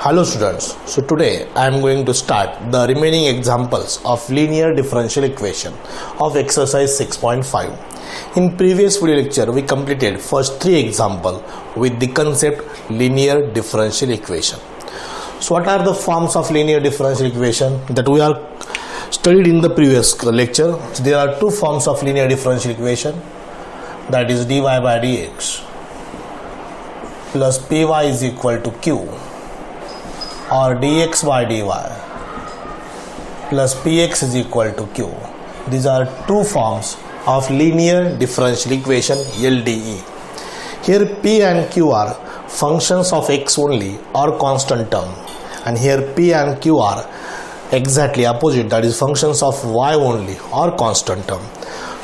Hello students, so today I am going to start the remaining examples of linear differential equation of exercise 6.5. In previous video lecture we completed first 3 examples with the concept linear differential equation. So what are the forms of linear differential equation that we are studied in the previous lecture? So there are 2 forms of linear differential equation, that is dy by dx plus py is equal to q, or dx by dy plus px is equal to q. These are 2 forms of linear differential equation LDE. Here p and q are functions of x only or constant term, and here p and q are exactly opposite, that is functions of y only or constant term.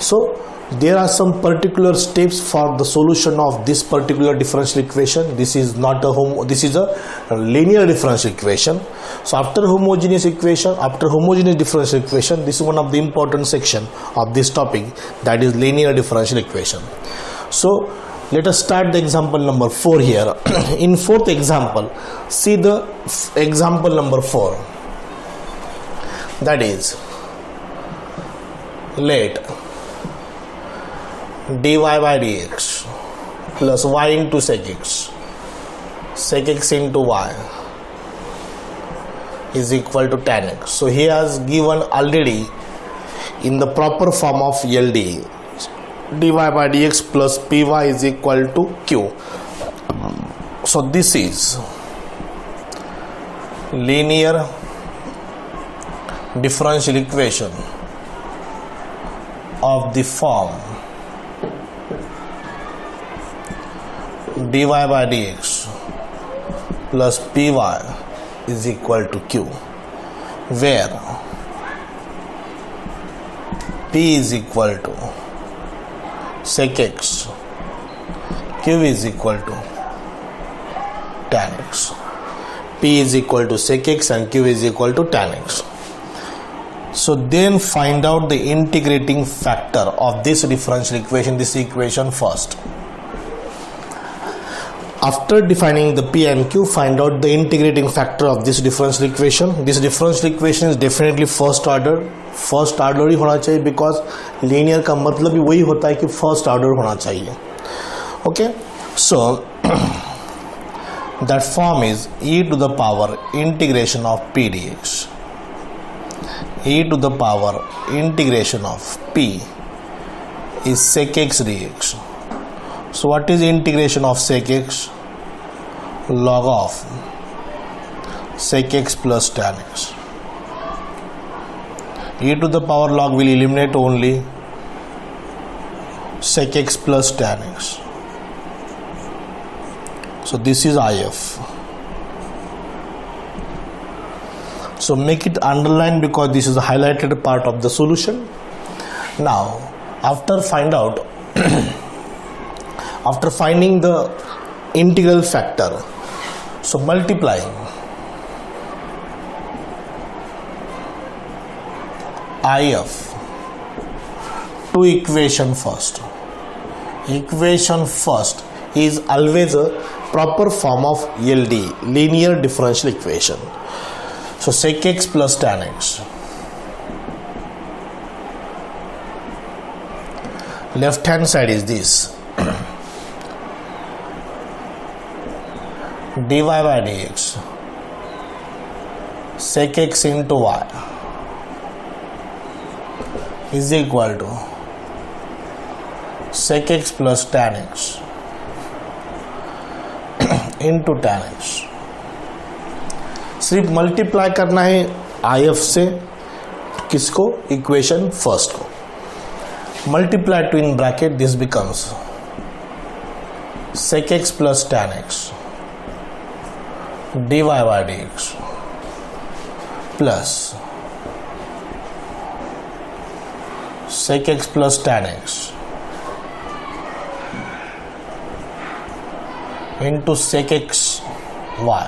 So there are some particular steps for the solution of this particular differential equation. This is not a this is a linear differential equation. So after homogeneous differential equation, this is one of the important section of this topic, that is linear differential equation. So let us start the example number 4 here. In 4th example, see the example number 4, that is let dy by dx plus y into sec x into y is equal to tan x. So he has given already in the proper form of LDE, dy by dx plus py is equal to q. So this is linear differential equation of the form dy by dx plus py is equal to q, where p is equal to sec x, q is equal to tan x. P is equal to sec x and q is equal to tan x. So then find out the integrating factor of this differential equation, this equation first. After defining the p and q, find out the integrating factor of this differential equation. This differential equation is definitely first order ही होना चाहिए, because linear का मतलब ही वही होता है कि first order होना चाहिए. Okay, so that form is e to the power integration of p dx, e to the power integration of p is sec x dx. So what is integration of sec x? Log of sec x plus tan x. E to the power log will eliminate only sec x plus tan x. So this is IF. So make it underline because this is a highlighted part of the solution. Now after finding the integral factor, so multiplying IF to equation first. Equation first is always a proper form of LD, linear differential equation. So sec x plus tan x, left hand side is this dy by dx sec x into y is equal to sec x plus tan x into tan x. सिर्फ multiply करना है IF से किसको? Equation first को. Multiply two in bracket, this becomes sec x plus tan x dy by dx plus sec x plus tan x into sec x y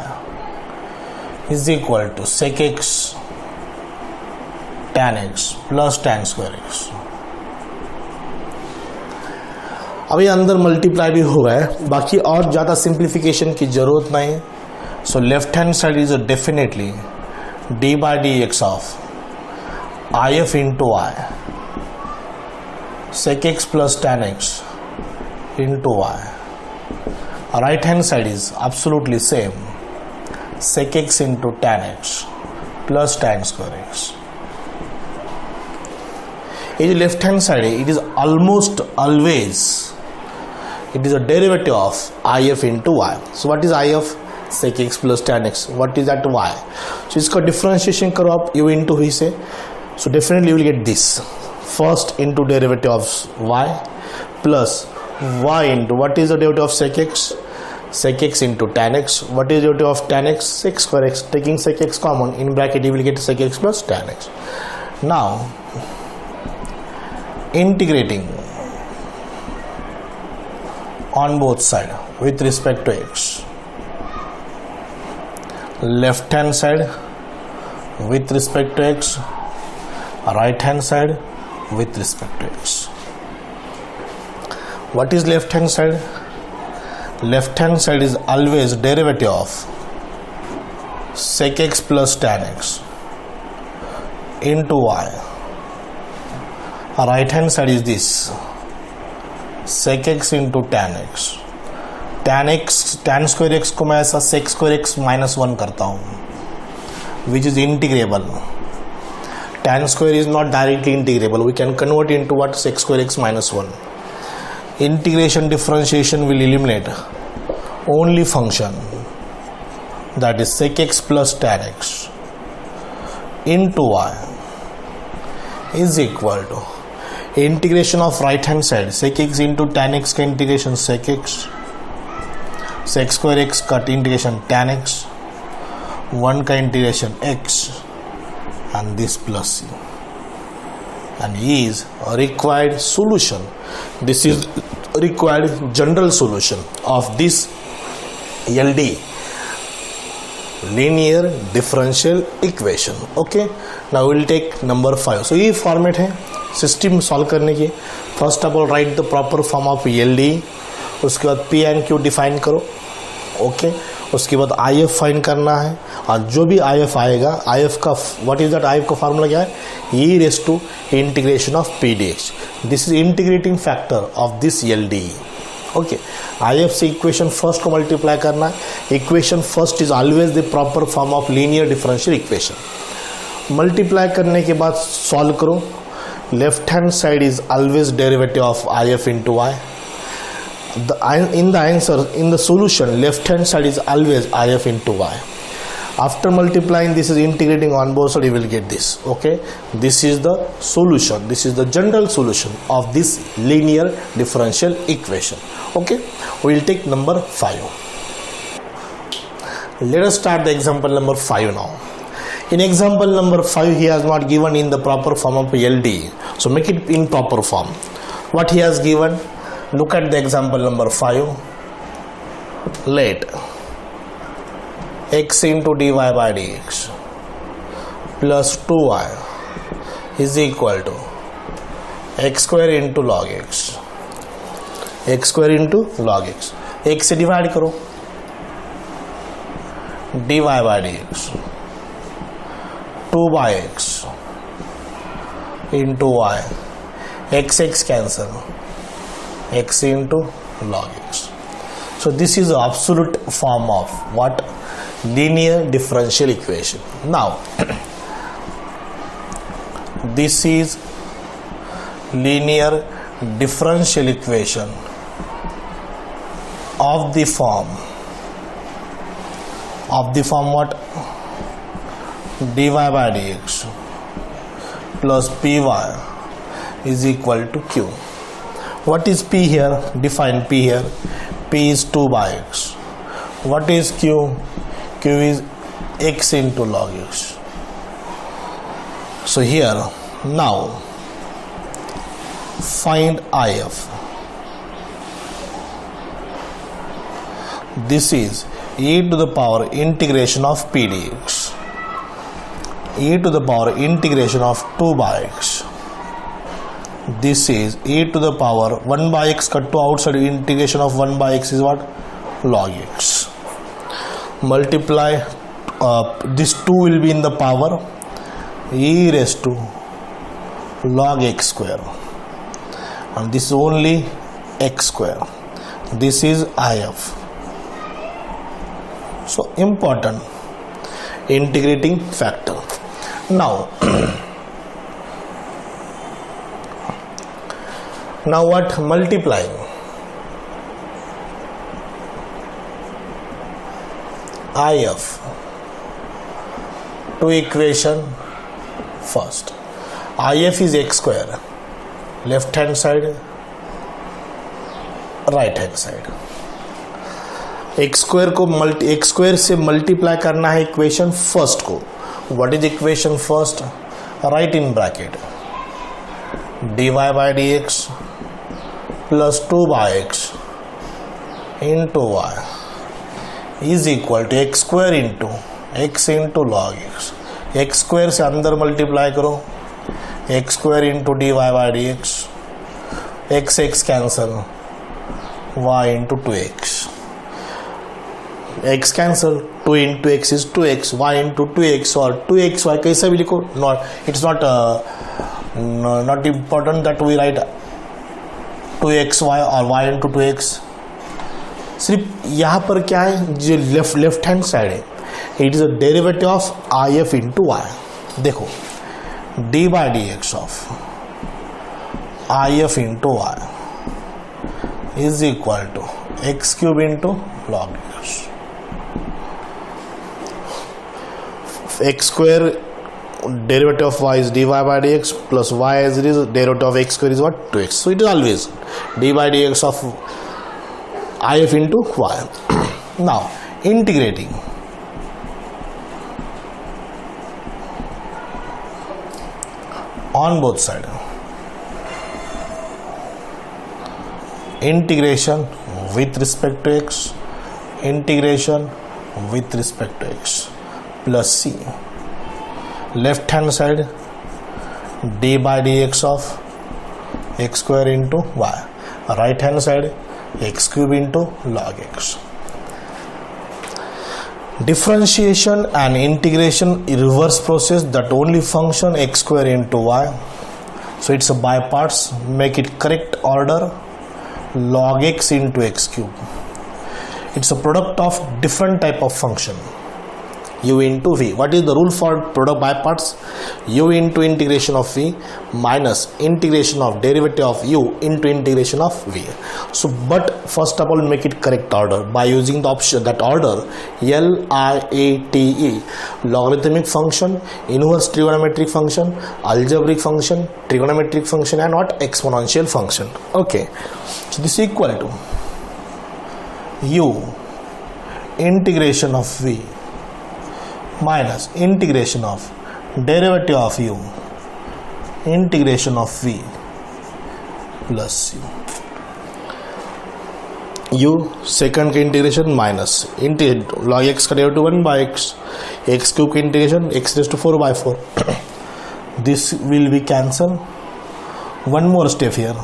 is equal to sec x tan x plus tan square x. अभी अंदर multiply भी हुआ है, बाकी और ज़्यादा simplification की ज़रूरत नहीं. So left hand side is definitely d by dx of if into y sec x plus tan x into y. Right hand side is absolutely same, sec x into tan x plus tan square x. In left hand side, it is almost always it is a derivative of if into y. So what is if? Sec x plus tan x. What is that? Y. So इसका differentiation करो आप u into v से. So definitely you will get this. First into derivative of y plus y into what is the derivative of sec x? Sec x into tan x. What is the derivative of tan x? Sec square x. Taking sec x common, in bracket you will get sec x plus tan x. Now integrating on both sides with respect to x. Left hand side with respect to x, right hand side with respect to x. What is left hand side? Left hand side is always derivative of sec x plus tan x into y. Right hand side is this, sec x into tan x. tan square x को मैं ऐसा sec square x minus 1 करता हूँ, which is integrable. Tan square is not directly integrable. We can convert into what? Sec square x minus 1. Integration differentiation will eliminate only function, that is sec x plus tan x into y is equal to integration of right hand side sec x into tan x का integration sec x, sec square x का integration tan x, 1 का integration x, and this plus c, and is a required solution. This is required general solution of this LD, linear differential equation. Okay, now we will take number 5. So ये format है system solve करने की. First of all right the proper form of LD, उसके बाद P and Q define करो. Okay, उसके बाद IF find करना है, और जो भी IF आएगा, IF का व्हाट इज दैट, IF का फार्मूला क्या है? e raise to integration of P dx. This is integrating factor of this LD. Okay, IF से इक्वेशन फर्स्ट को मल्टीप्लाई करना है. Equation first is always the proper form of linear differential equation. Multiply करने के बाद solve करो. Left hand side is always derivative of if into y. In the answer, in the solution, left hand side is always if into y. After multiplying, this is integrating on both sides, you will get this. Okay, this is the solution. This is the general solution of this linear differential equation. Okay, we will take number 5. Let us start the example number 5 now. In example number 5, he has not given in the proper form of LD. So make it in proper form. What he has given, look at the example number 5. Let x into dy by dx plus 2y is equal to x square into log x. x square into log x. x से divide करो, dy by dx 2 by x into y, x cancel, x into log x. So this is the absolute form of what? Linear differential equation. Now this is linear differential equation of the form what? dy by dx plus py is equal to q. What is p here? Define p here. P is 2 by x. What is q? Q is x into log x. So here now find if. This is e to the power integration of p dx, e to the power integration of 2 by x. This is e to the power 1 by x cut to outside, integration of 1 by x is what? Log x. multiply this 2 will be in the power e raised to log x square, and this is only x square. This is if. So important integrating factor. Now now what? Multiplying if to equation first. if is x square, left hand side, right hand side. X square से multiply करना है equation first को. What is equation first? Right in bracket dy by d x plus 2x into y is equal to x square into x into log x. X square से अंदर multiply करो, x square into dy by d x, x x cancel, y into 2x, x cancel, 2 into x is 2x, y into 2x or 2xy कैसा भी लिखो, it's not important that we write 2xy or y into 2x. सिर्फ यहाँ पर क्या है, जो left hand side है, it is a derivative of if into y. देखो d by dx of if into y is equal to x cube into log x. X square derivative of y is dy by dx plus y as it is derivative of x square is what? 2x. So it is always d by dx of if into y. Now integrating on both sides. Integration with respect to x, integration with respect to x plus c. Left hand side d by dx of x square into y. Right hand side x cube into log x. Differentiation and integration reverse process that only function x square into y. So it's a by parts. Make it correct order. Log x into x cube. It's a product of different type of function. U into v. What is the rule for product by parts? U into integration of v minus integration of derivative of u into integration of v. So but first of all make it correct order by using the option that order LIATE, logarithmic function, inverse trigonometric function, algebraic function, trigonometric function and what? Exponential function. Okay, so this is equal to u integration of v minus integration of derivative of u integration of v plus u second का integration minus log x का derivative 1 by x, x cube का integration x raised to 4 by 4. this will be cancel. one more step here,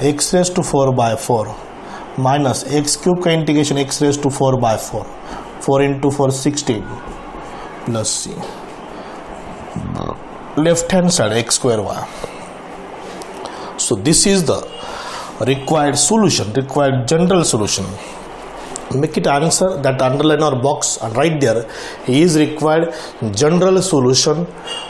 x raised to 4 by 4 minus x cube का integration x raised to 4 by 4, 4 into 4 16 plus c. Left hand side x square y. So this is the required solution, required general solution. Make it answer that underline or box and right there is required general solution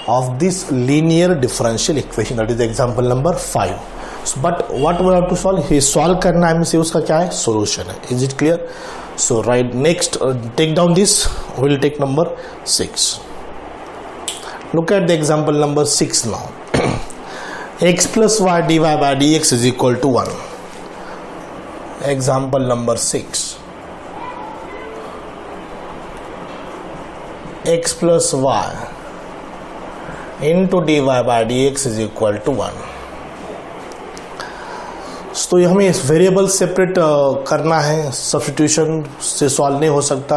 of this linear differential equation. That is example number 5. So, but what we have to solve? He solve करना है से उसका क्या है? Solution है. Is it clear? So right next take down this. We will take number 6. Look at the example number 6 now. x plus y dy by dx is equal to 1. Example number 6. x plus y into dy by dx is equal to 1. तो ये हमें variable separate करना है, substitution से solve नहीं हो सकता,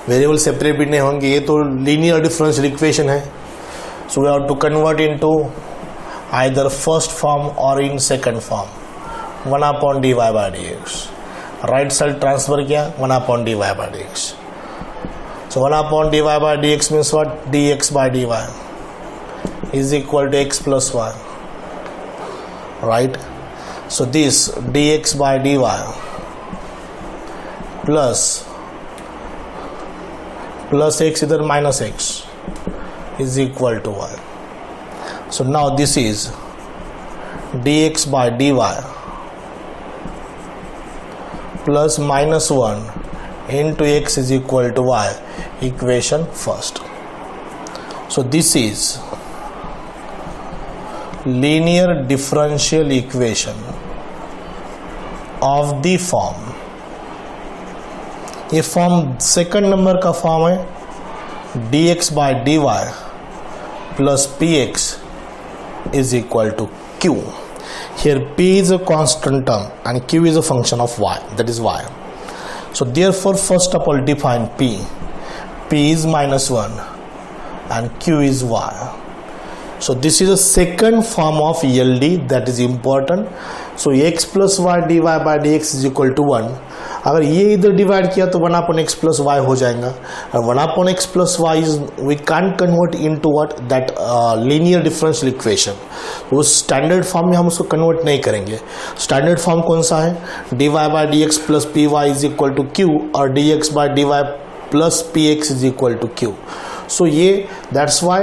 variable separate भी नहीं होंगे, ये तो लीनियर डिफरेंशियल इक्वेशन है. So we have to convert into either first form और in second form 1 upon dy by dx. Right side transfer किया 1/dy/dx. So 1/dy/dx means what? dx/dy is equal to x plus y, right? So this dx/dy plus x इधर minus x is equal to y. So now this is dx/dy plus minus 1 into x is equal to y, equation first. So this is linear differential equation of the form, ये form second number का form है dx/dy plus px is equal to q. Here p is a constant term and q is a function of y, that is y. So therefore first of all define p is -1 and q is y. So this is a second form of LD, that is important. So x plus y dy/dx is equal to 1. अगर ये इधर divide किया तो 1/x plus y हो जाएगा. और 1/x plus y is we can't convert into what that linear differential equation. वो standard form में हम उसको कन्वर्ट नहीं करेंगे. स्टैंडर्ड फॉर्म कौन सा है? dy/dx plus py is equal to q और dx/dy plus px is equal to q. सो ये दैट्स वाई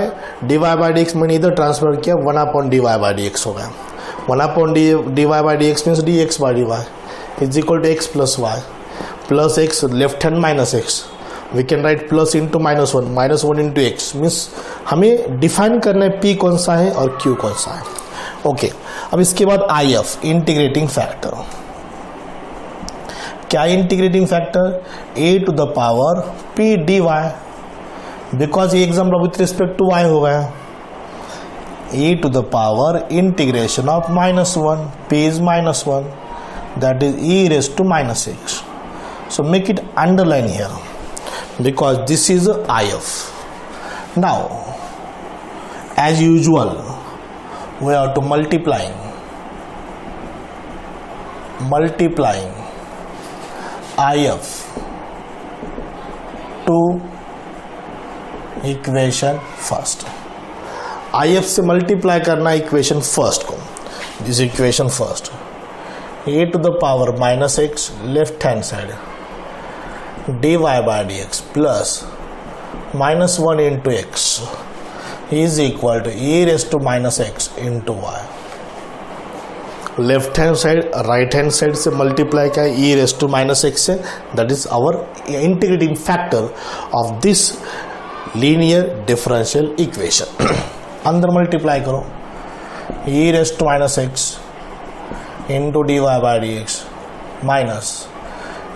dy/dx मैंने इधर ट्रांसफर किया 1/dy/dx हो गया. 1/dy/dx means dx/dy is equal to x plus y plus x left hand minus x. We can write plus into -1 into x means हमें define करना है p कौन सा है और q कौन सा है. ओके अब इसके बाद IF इंटीग्रेटिंग फैक्टर. क्या integrating factor? a to the power p dy, because ये example with respect to y हो गया. a to the power integration of -1, p is -1, that is e raised to -x. So make it underline here because this is IF. Now as usual we have to multiplying IF to equation first. IF से multiply करना equation first को. This equation first a to the power -x left hand side dy/dx plus -1 into x is equal to e raised to -x into y. Left hand side right hand side से multiply किया e raised to -x से, that is our integrating factor of this linear differential equation. अंदर multiply करो e raised to -x into dy/dx minus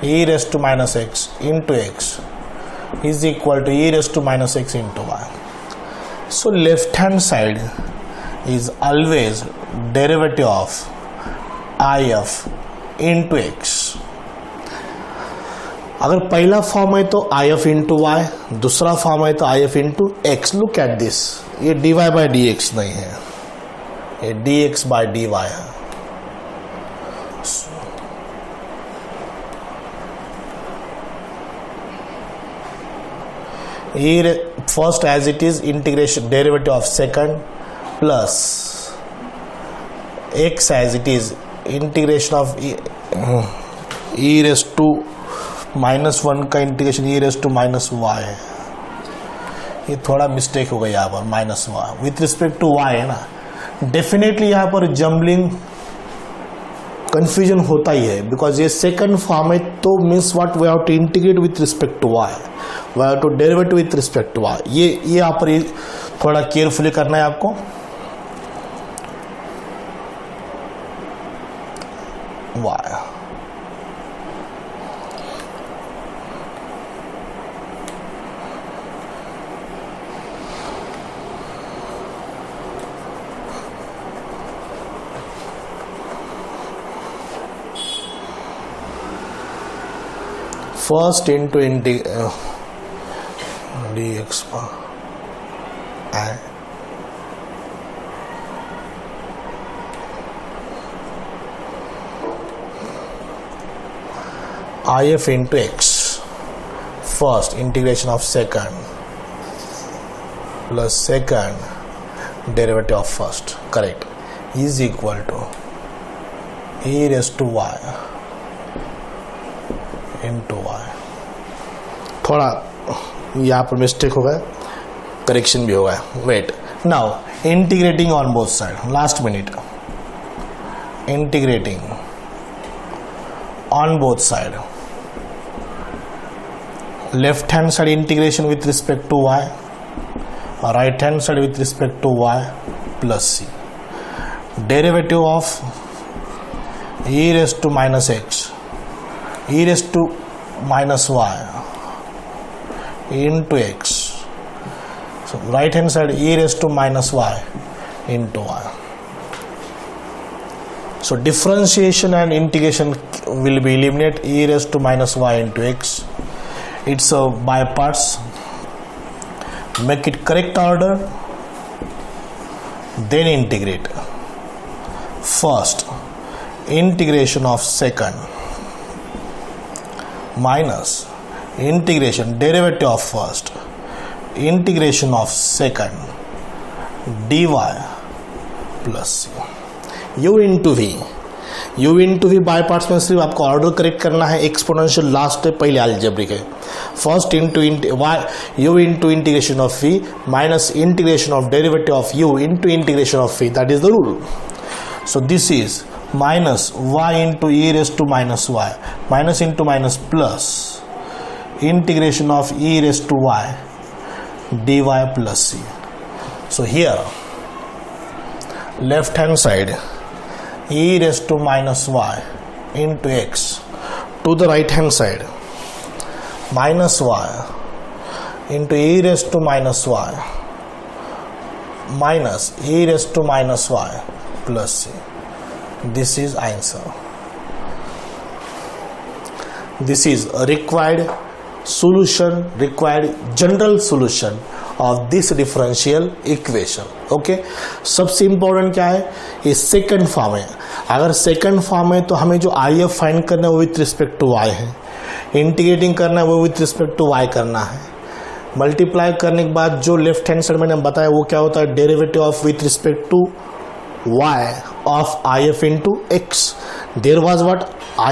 e raised to -x into x is equal to e raised to -x into y. So left hand side is always derivative of IF into x. अगर पहला form है तो IF into y, दूसरा form है तो IF into x. Look at this, ये dy/dx नहीं है, ये dx/dy है. First as it is integration derivative of second plus x as it is integration of e raised to -1 का integration e raised to -y है. ये थोड़ा mistake हो गया यहाँ पर, -y with respect to y है ना. डेफिनेटली यहाँ पर जम्बलिंग कंफ्यूजन होता ही है बिकॉज ये सेकंड फॉर्म है तो means what we have to integrate with respect to y, we have to derivate with respect to y. ये यहाँ पर थोड़ा केयरफुली करना है आपको. y first into dx and if into x first integration of second plus second derivative of first, correct, is equal to e raised to y into y. थोड़ा यहाँ पर मिस्टेक हो गया, करेक्शन भी हो गया. Wait, now integrating on both side, last minute, integrating on both side, left hand side integration with respect to y, right hand side with respect to y plus c, derivative of e raised to minus x, e raised to minus y into x, so right hand side e raised to minus y into y. So differentiation and integration will be eliminate e raised to minus y into x. It's a by parts. Make it correct order. Then integrate. First, integration of second minus integration derivative of first, integration of second dy plus c. u into v by parts में सिर्फ आपको order correct करना है. Exponential last है, पहले algebraic है. First into u into integration of v minus integration of derivative of u into integration of v, that is the rule. So this is minus y into e raise to minus y minus into minus plus integration of e raise to y dy plus c. So here left hand side e raised to minus y into x, to the right hand side minus y into e raised to minus y minus e raised to minus y plus c. This is answer. This is a required solution, required general solution of this differential equation. Okay, सबसे important क्या है, ये second form है. अगर second form है तो हमें जो आई एफ फाइंड करना है वो विथ रिस्पेक्ट टू वाई है, इंटीग्रेटिंग करना है वो विथ रिस्पेक्ट टू वाई करना है. मल्टीप्लाई करने के बाद जो लेफ्ट हैंड साइड मैंने बताया वो क्या होता है, derivative of with respect to y of if into x. There was what,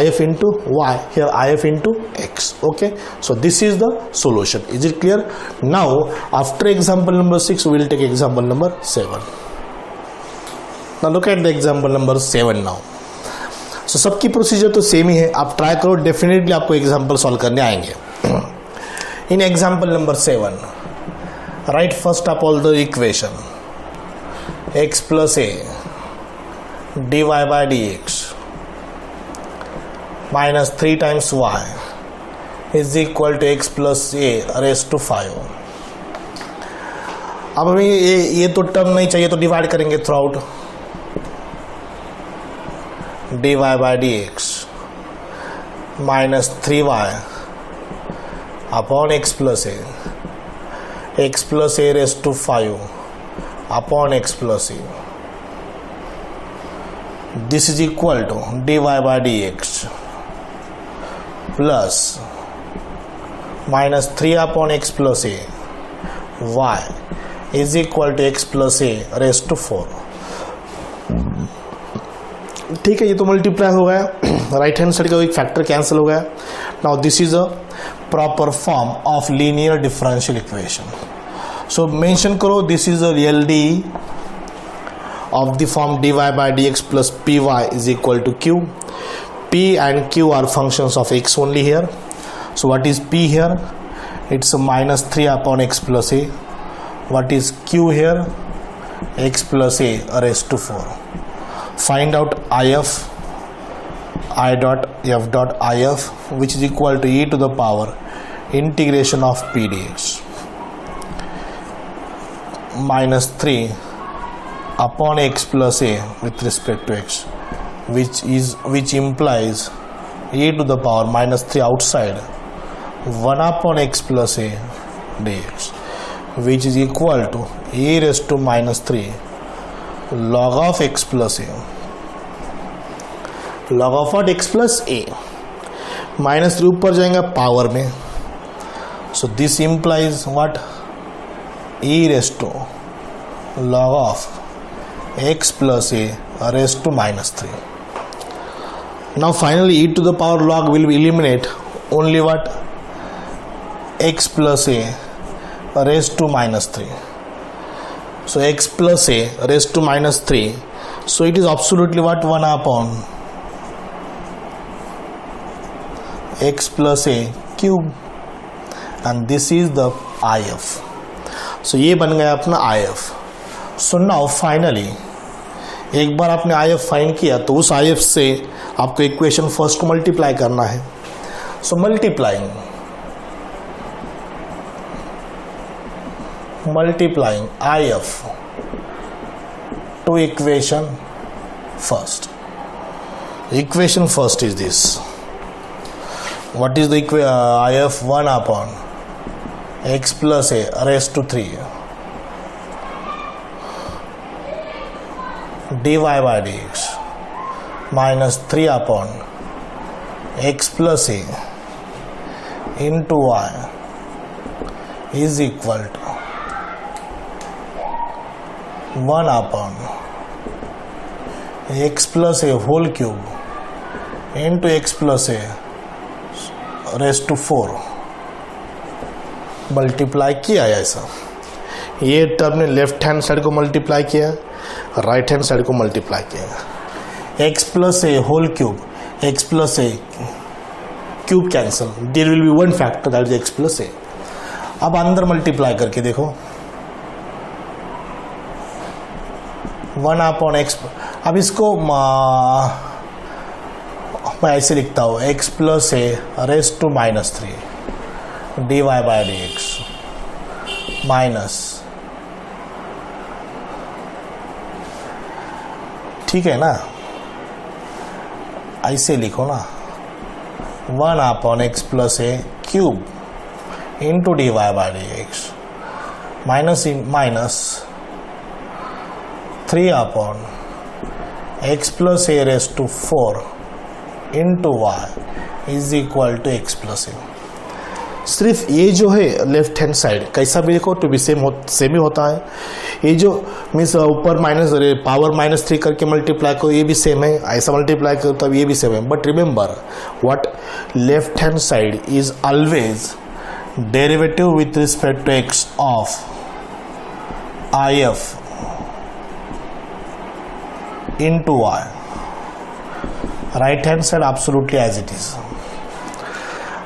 if into y, here if into x. Okay, so this is the solution. Is it clear? Now after example number 6 we will take example number 7. Now look at the example number 7 now. So सबकी procedure तो same ही है, आप try करो, definitely आपको example solve करने आएंगे. In example number 7 right first of all the equation x plus a dy by dx minus 3 times y is equal to x plus a raised to 5. अब हमें ये तो टर्म नहीं चाहिए तो डिवाइड करेंगे through out. dy by dx minus 3y upon x plus a raised to 5 upon x plus a. This is equal to dy by dx plus minus 3 upon x plus a y is equal to x plus a raised to 4. ठीक है, ये तो multiply हो गया, right hand side का एक factor cancel हो गया. Now this is a proper form of linear differential equation. So mention करो this is a LDE of the form dy by dx plus py is equal to q. P and q are functions of x only here. So what is p here? It's a minus 3 upon x plus a. What is q here? X plus a raised to 4. Find out if I dot f dot if, which is equal to e to the power integration of p dx minus 3 upon x plus a with respect to x, which implies e to the power minus 3 outside 1 upon x plus a dx, which is equal to e raised to minus 3 log of x plus a. Log of what? X plus a. -3 ऊपर जाएगा power में, so this implies what, e raised to log of x plus a raised to -3. Now finally e to the power log will eliminate only what, x plus a raised to -3. So x plus a raised to -3, so it is absolutely what, 1 upon x plus a cube, and this is the IF. So ये बन गया अपना IF. So now finally एक बार आपने IF find किया तो उस IF से आपको इक्वेशन फर्स्ट को मल्टीप्लाई करना है. सो multiplying IF to equation first. Equation first is this. What is the IF? 1 upon x plus a raised to 3 dy by dx minus 3 upon x plus a into y is equal to 1 upon x plus a whole cube into x plus a raised to 4. Multiply किया है ऐसा, ये term ने left hand side को multiply किया, right hand side को multiply किया. x plus a whole cube, x plus a cube cancel, there will be one factor that is x plus a. अब अंदर मल्टीप्लाई करके देखो 1 अपॉन x. अब इसको मैं ऐसे लिखता हूँ, x plus a raised to -3 dy by dx minus, ठीक है ना, ऐसे लिखो ना, 1 upon x plus a cube into dy by dx minus 3 upon x plus a raised to 4 into y is equal to x plus a. सिर्फ ये जो है लेफ्ट हैंड साइड कैसा भी देखो तो भी सेम ही होता है. ये जो मीन्स ऊपर माइनस पावर -3 करके मल्टीप्लाई करो ये भी सेम है, ऐसा मल्टीप्लाई करो तब ये भी सेम है. But remember what, left hand side is always derivative with respect to x of IF into y. Right hand side absolutely as it is.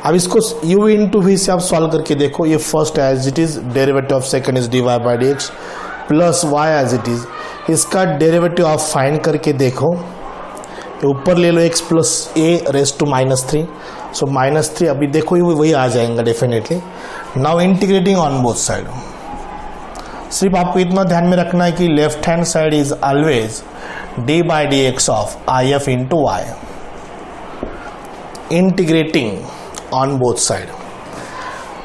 अब इसको u इंटू v से आप सॉल्व करके देखो, ये first as it is, derivative of second is dy by dx plus y as it is. इसका derivative आप find करके देखो, ऊपर ले लो x plus a raise to -3, so -3 अभी देखो ये वही आ जाएगा definitely. Now integrating on both side. सिर्फ आपको इतना ध्यान में रखना है कि left hand side is always dy by dx of IF into y. Integrating on both side,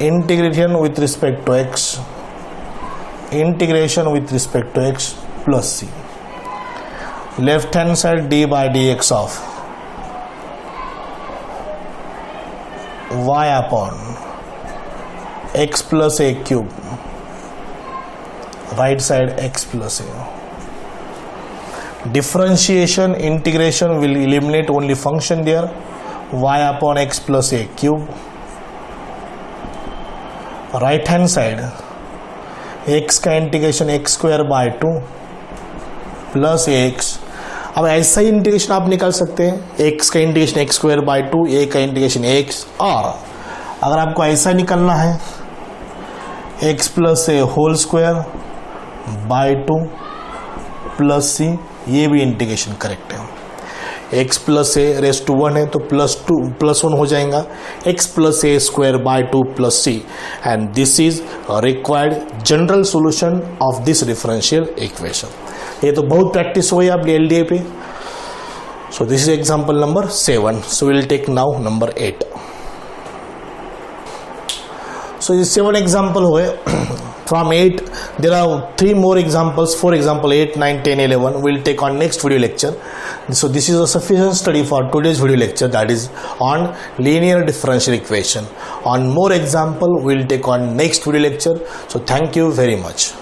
integration with respect to x, integration with respect to x plus c. Left hand side d by dx of y upon x plus a cube, right side x plus a. Differentiation, integration will eliminate only function there, y upon x plus a cube. Right hand side x का integration x square by 2 plus x. अब ऐसा ही integration आप निकाल सकते हैं, x का integration x square by 2, a का integration x. और अगर आपको ऐसा निकालना है x plus a whole square by 2 plus c, ये भी इंटीग्रेशन करेक्ट है. x plus a raise to 1 है तो +1 हो जाएगा, x plus a square by 2 plus c. And this is required general solution of this differential equation. ये तो बहुत प्रैक्टिस हुई आप LDA पे. सो this is example number 7. So will take now number 8. So ये 7 एग्जाम्पल हुए. From 8 there are 3 more examples. For example 8, 9, 10, 11 we'll take on next video lecture. So this is a sufficient study for today's video lecture, that is on linear differential equation. On more example we'll take on next video lecture. So thank you very much.